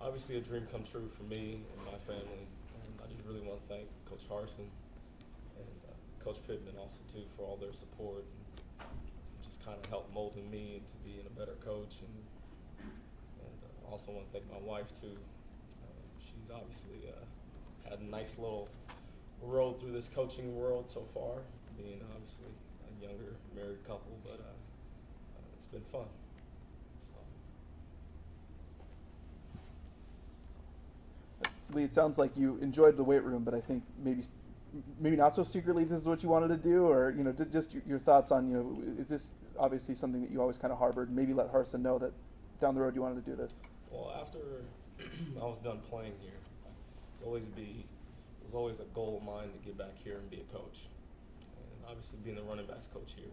obviously a dream come true for me and my family. And I just really want to thank Coach Harson and Coach Pittman also too for all their support and just kind of help molding me into being a better coach. And also want to thank my wife too. She's obviously had a nice little road through this coaching world so far, being obviously a younger married couple, but it's been fun. Lee, it sounds like you enjoyed the weight room, but I think maybe not so secretly this is what you wanted to do, or just your thoughts on is this obviously something that you always kind of harbored? Maybe let Harson know that down the road you wanted to do this. Well, after I was done playing here, it was always a goal of mine to get back here and be a coach. And obviously, being the running backs coach here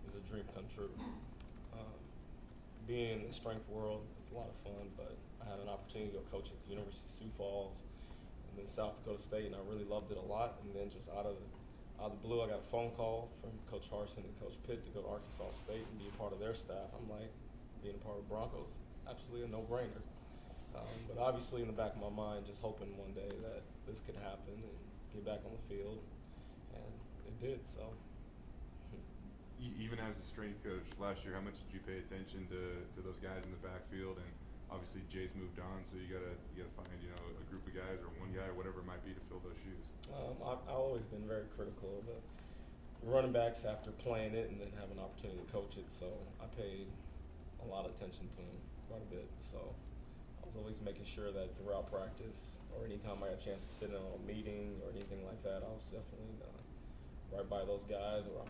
is a dream come true. Being in the strength world, it's a lot of fun, but I had an opportunity to go coach at the University of Sioux Falls and then South Dakota State, and I really loved it a lot. And then just out of the blue, I got a phone call from Coach Harson and Coach Pitt to go to Arkansas State and be a part of their staff. I'm like, being a part of Broncos, absolutely a no-brainer. But obviously in the back of my mind, just hoping one day that this could happen and get back on the field, and it did, so. Even as a strength coach last year, how much did you pay attention to those guys in the backfield? And obviously Jay's moved on, so you gotta find a group of guys or one guy or whatever it might be to fill those shoes. I've always been very critical of the running backs after playing it and then have an opportunity to coach it, so I paid a lot of attention to them, quite a bit. So I was always making sure that throughout practice or anytime I had a chance to sit in on a meeting or anything like that, I was definitely right by those guys, or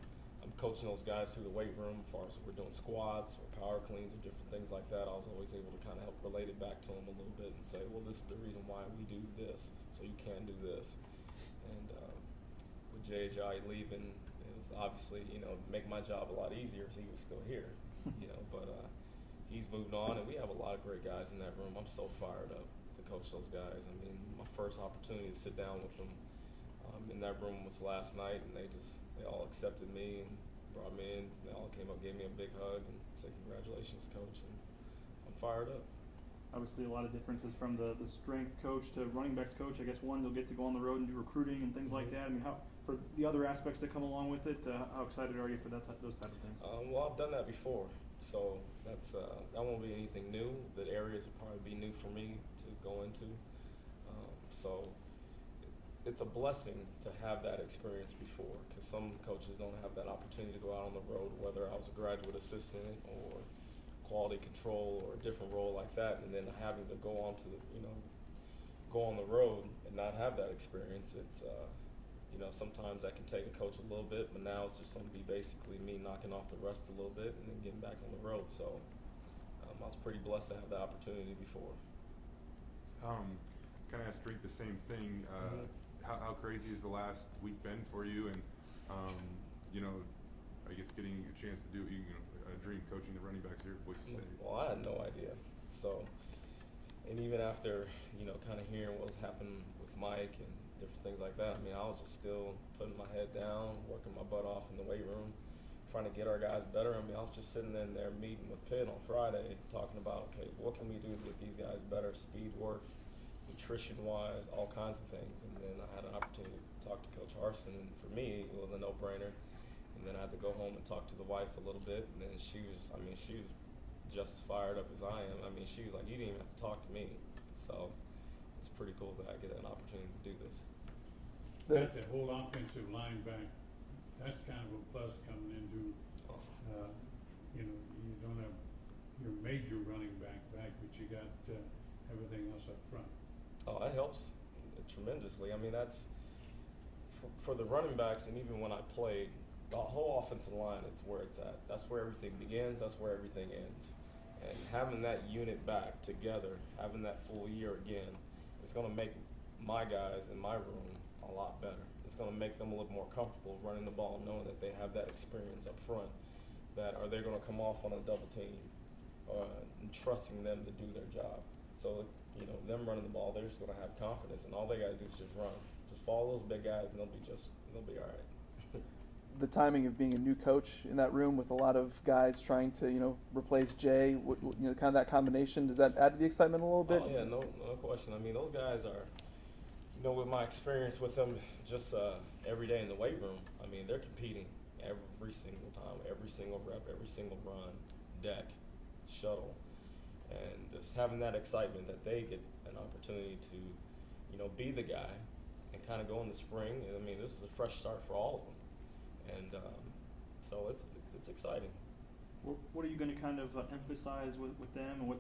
I'm coaching those guys through the weight room as far as we're doing squats or power cleans or different things like that. I was always able to kind of help relate it back to them a little bit and say, well, this is the reason why we do this, so you can do this. And with JHI leaving, it was obviously, make my job a lot easier as he was still here, but he's moved on, and we have a lot of great guys in that room. I'm so fired up to coach those guys. I mean, my first opportunity to sit down with them in that room was last night, and they all accepted me and brought me in. They all came up, gave me a big hug, and said, "Congratulations, coach." And I'm fired up. Obviously, a lot of differences from the strength coach to running backs coach. I guess one, you'll get to go on the road and do recruiting and things like that. I mean, how for the other aspects that come along with it, how excited are you for those type of things? Well, I've done that before, so that won't be anything new. The areas will probably be new for me to go into. So it's a blessing to have that experience before, because some coaches don't have that opportunity to go out on the road, whether I was a graduate assistant or quality control or a different role like that, and then having to go on to go on the road and not have that experience. It's sometimes that can take a coach a little bit, but now it's just going to be basically me knocking off the rust a little bit and then getting back on the road. So I was pretty blessed to have the opportunity before. Kind of ask Drink the same thing. How crazy has the last week been for you? And I guess getting a chance to do a dream coaching the running backs here at Boise State. Well, I had no idea. So, and even after kind of hearing what was happening with Mike and different things like that, I mean, I was just still putting my head down, working my butt off in the weight room, trying to get our guys better. I mean, I was just sitting in there meeting with Pitt on Friday, talking about, okay, what can we do to get these guys better, speed work, nutrition-wise, all kinds of things. And then I had an opportunity to talk to Coach Harson, and for me, it was a no-brainer. And then I had to go home and talk to the wife a little bit, and then she was just as fired up as I am. I mean, she was like, you didn't even have to talk to me. So it's pretty cool that I get an opportunity to do this. Got that whole offensive line back. That's kind of a plus coming into, you don't have your major running back, but you got everything else up front. Oh, that helps tremendously. I mean, that's for the running backs, and even when I played, the whole offensive line is where it's at. That's where everything begins. That's where everything ends. And having that unit back together, having that full year again, it's going to make my guys in my room a lot better. It's going to make them a little more comfortable running the ball, knowing that they have that experience up front. That are they going to come off on a double team, and trusting them to do their job. So them running the ball, they're just going to have confidence, and all they got to do is just run. Just follow those big guys, and they'll be all right. the timing of being a new coach in that room with a lot of guys trying to, replace Jay, kind of that combination, does that add to the excitement a little bit? Oh yeah, no question. I mean, those guys are, with my experience with them, just every day in the weight room. I mean, they're competing every single time, every single rep, every single run, deck, shuttle, and just having that excitement that they get an opportunity to, be the guy and kind of go in the spring. I mean, this is a fresh start for all of them, and so it's exciting. What are you going to kind of emphasize with them, and what's